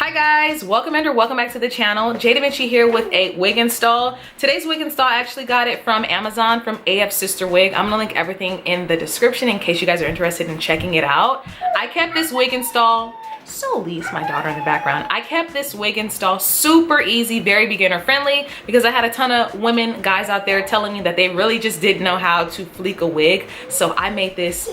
Hi guys, welcome back to the channel. Jay Da Vinci here with a wig install. Today's wig install, I actually got it from Amazon from Afsisterwig. I'm gonna link everything in the description in case you guys are interested in checking it out. I kept this wig install, so Lee's my daughter in the background. I kept this wig install super easy, very beginner friendly, because I had a ton of guys out there telling me that they really just didn't know how to fleek a wig. So I made this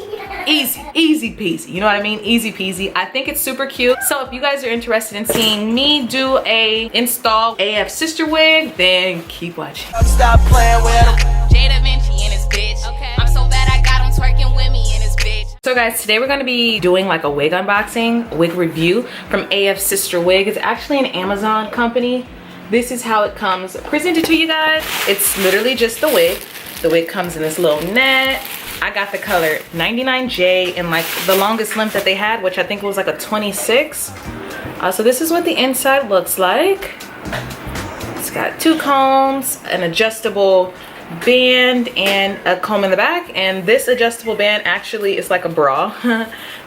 easy peasy, you know what I mean? Easy peasy. I think it's super cute. So if you guys are interested in seeing me do a install Afsisterwig, then keep watching. Stop playing with him. Jay Da Vinci in his bitch. Okay. I'm so bad I got him twerking with me in his bitch. So guys, today we're going to be doing like a wig unboxing, wig review from Afsisterwig. It's actually an Amazon company. This is how it comes presented to you guys. It's literally just the wig. The wig comes in this little net. I got the color 99J and like the longest length that they had, which I think was like a 26. So this is what the inside looks like. It's got two combs, an adjustable band, and a comb in the back. And this adjustable band actually is like a bra.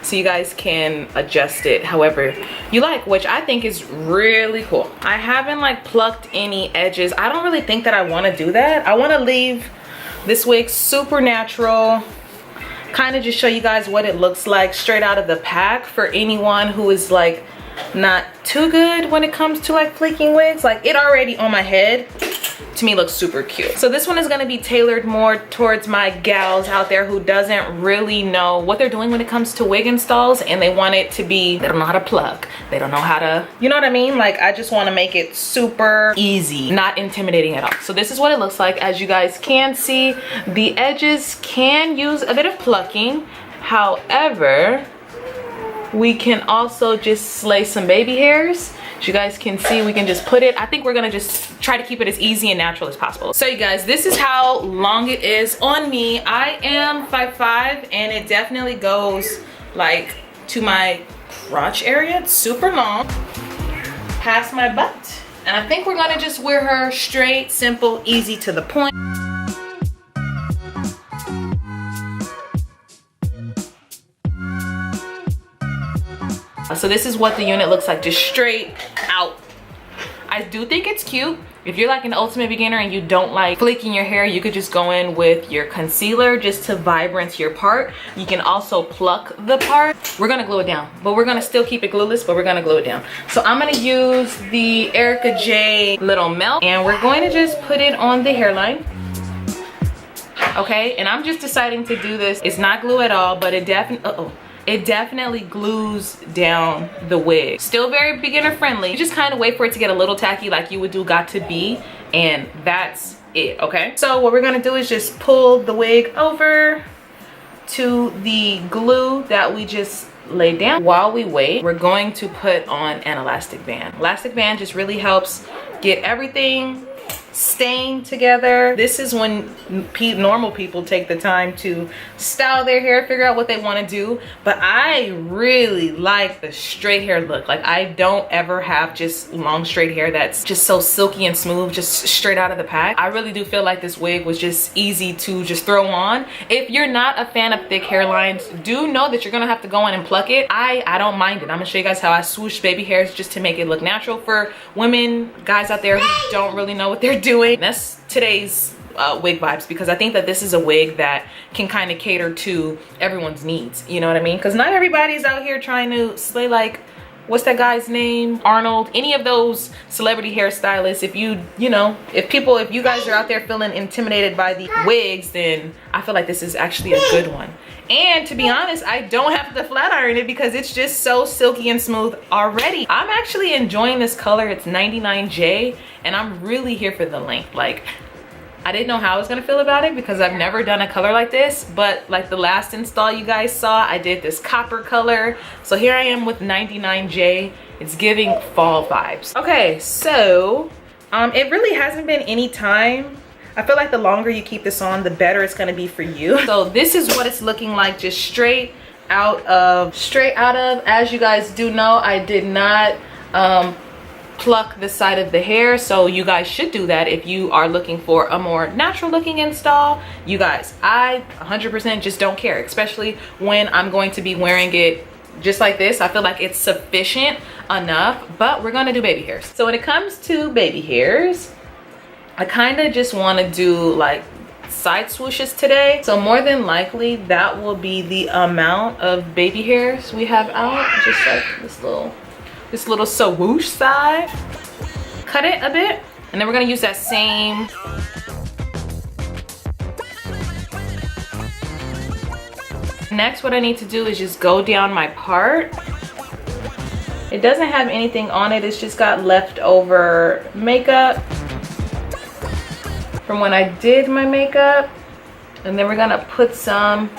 So you guys can adjust it however you like, which I think is really cool. I haven't like plucked any edges. I don't really think that I want to do that. I want to leave this wig super natural, kind of just show you guys what it looks like straight out of the pack for anyone who is like not too good when it comes to like fleeking wigs. Like it already on my head to me looks super cute. So this one is going to be tailored more towards my gals out there who doesn't really know what they're doing when it comes to wig installs, and they want it to be, they don't know how to pluck, they don't know how to, you know what I mean? Like I just want to make it super easy, not intimidating at all. So this is what it looks like. As you guys can see, the edges can use a bit of plucking. However, we can also just slay some baby hairs. As you guys can see, we can just put it, I think we're gonna just try to keep it as easy and natural as possible. So you guys, this is how long it is on me. I am 5'5", and it definitely goes like to my crotch area. It's super long, past my butt. And I think we're gonna just wear her straight, simple, easy, to the point. So this is what the unit looks like, just straight out. I do think it's cute. If you're like an ultimate beginner and you don't like fleeking your hair, you could just go in with your concealer just to vibrance your part. You can also pluck the part. We're gonna glue it down, but we're gonna still keep it glueless, but we're gonna glue it down. So I'm gonna use the Erica J Little Melt, and we're going to just put it on the hairline. Okay, and I'm just deciding to do this. It's not glue at all, but it definitely glues down the wig. Still very beginner friendly. You just kind of wait for it to get a little tacky like you would do got to be, and that's it, okay? So what we're gonna do is just pull the wig over to the glue that we just laid down. While we wait, we're going to put on an elastic band. Elastic band just really helps get everything staying together. This is when normal people take the time to style their hair, figure out what they want to do. But I really like the straight hair look. Like I don't ever have just long straight hair that's just so silky and smooth, just straight out of the pack. I really do feel like this wig was just easy to just throw on. If you're not a fan of thick hairlines, do know that you're gonna have to go in and pluck it. I don't mind it. I'm gonna show you guys how I swoosh baby hairs just to make it look natural for women, guys out there who don't really know what they're doing. That's today's wig vibes, because I think that this is a wig that can kind of cater to everyone's needs, you know what I mean? Because not everybody's out here trying to slay like, what's that guy's name, Arnold, any of those celebrity hairstylists. If you guys are out there feeling intimidated by the wigs, then I feel like this is actually a good one. And to be honest, I don't have to flat iron it because it's just so silky and smooth already. I'm actually enjoying this color. It's 99J, and I'm really here for the length. Like, I didn't know how I was gonna feel about it because I've never done a color like this, but like the last install you guys saw, I did this copper color. So here I am with 99J. It's giving fall vibes. Okay, so it really hasn't been any time. I feel like the longer you keep this on, the better it's gonna be for you. So this is what it's looking like, just straight out of. As you guys do know, I did not pluck the side of the hair, so you guys should do that if you are looking for a more natural looking install. You guys, I 100% just don't care, especially when I'm going to be wearing it just like this. I feel like it's sufficient enough, but we're gonna do baby hairs. So when it comes to baby hairs, I kind of just want to do like side swooshes today. So more than likely that will be the amount of baby hairs we have out. Just like this little swoosh side. Cut it a bit, and then we're gonna use that same next. What I need to do is just go down my part. It doesn't have anything on it, it's just got leftover makeup from when I did my makeup, and then we're gonna put some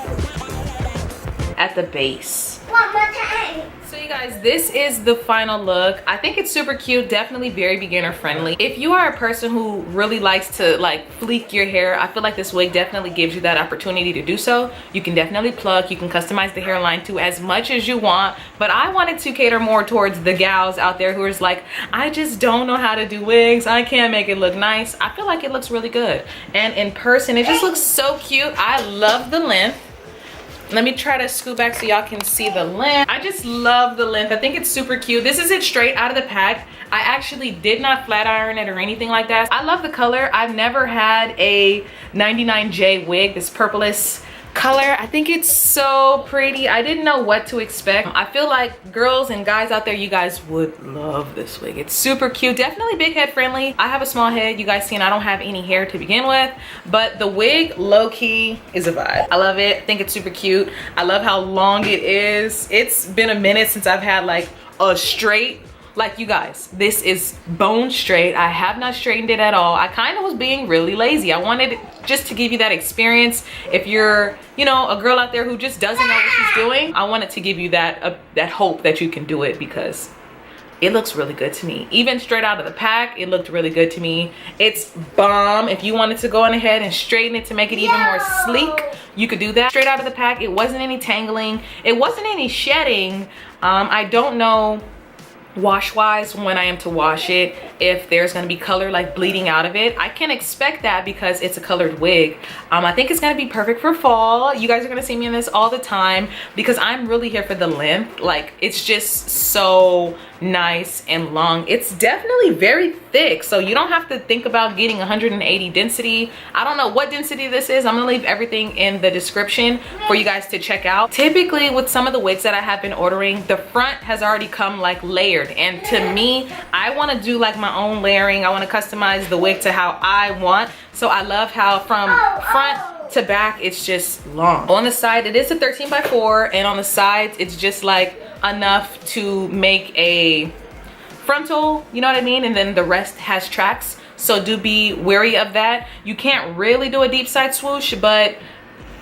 at the base. One more time. So you guys, this is the final look. I think it's super cute, definitely very beginner friendly. If you are a person who really likes to like fleek your hair, I feel like this wig definitely gives you that opportunity to do so. You can definitely pluck, you can customize the hairline to as much as you want, but I wanted to cater more towards the gals out there who is like, I just don't know how to do wigs, I can't make it look nice. I feel like it looks really good, and in person it just looks so cute. I love the length. Let me try to scoot back so y'all can see the length. I just love the length. I think it's super cute. This is it straight out of the pack. I actually did not flat iron it or anything like that. I love the color. I've never had a 99J wig, this purplish color. I think it's so pretty. I didn't know what to expect. I feel like girls and guys out there, you guys would love this wig. It's super cute, definitely big head friendly. I have a small head, you guys seen I don't have any hair to begin with, but the wig low-key is a vibe. I love it. I think it's super cute. I love how long it is. It's been a minute since I've had like a straight, like, you guys, this is bone straight. I have not straightened it at all. I kind of was being really lazy. I wanted just to give you that experience. If you're, you know, a girl out there who just doesn't know what she's doing, I wanted to give you that that hope that you can do it, because it looks really good to me. Even straight out of the pack, it looked really good to me. It's bomb. If you wanted to go on ahead and straighten it to make it even more sleek, you could do that. Straight out of the pack, it wasn't any tangling, it wasn't any shedding. I don't know wash wise when I am to wash it if there's going to be color like bleeding out of it. I can expect that because it's a colored wig. I think it's going to be perfect for fall. You guys are going to see me in this all the time because I'm really here for the length. Like, it's just so nice and long. It's definitely very thick, so you don't have to think about getting 180 density. I don't know what density this is. I'm gonna leave everything in the description for you guys to check out. Typically with some of the wigs that I have been ordering, the front has already come like layered, and to me, I want to do like my own layering. I want to customize the wig to how I want. So I love how from front to back it's just long. On the side it is a 13x4, and on the sides it's just like enough to make a frontal, you know what I mean, and then the rest has tracks, so do be wary of that. You can't really do a deep side swoosh, but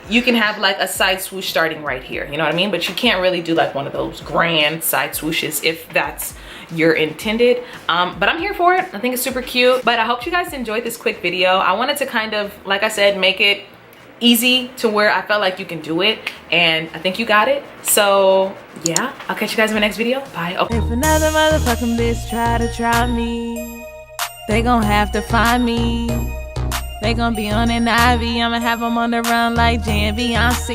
you can have like a side swoosh starting right here, you know what I mean, but you can't really do like one of those grand side swooshes if that's your intended. But I'm here for it. I think it's super cute. But I hope you guys enjoyed this quick video. I wanted to kind of, like I said, make it easy to where I felt like you can do it, and I think you got it. So yeah, I'll catch you guys in my next video. Bye. Okay. If another motherfucking bitch try me, they gon' have to find me. They gon' be on an IV. I'ma have them on the run like J and Beyonce.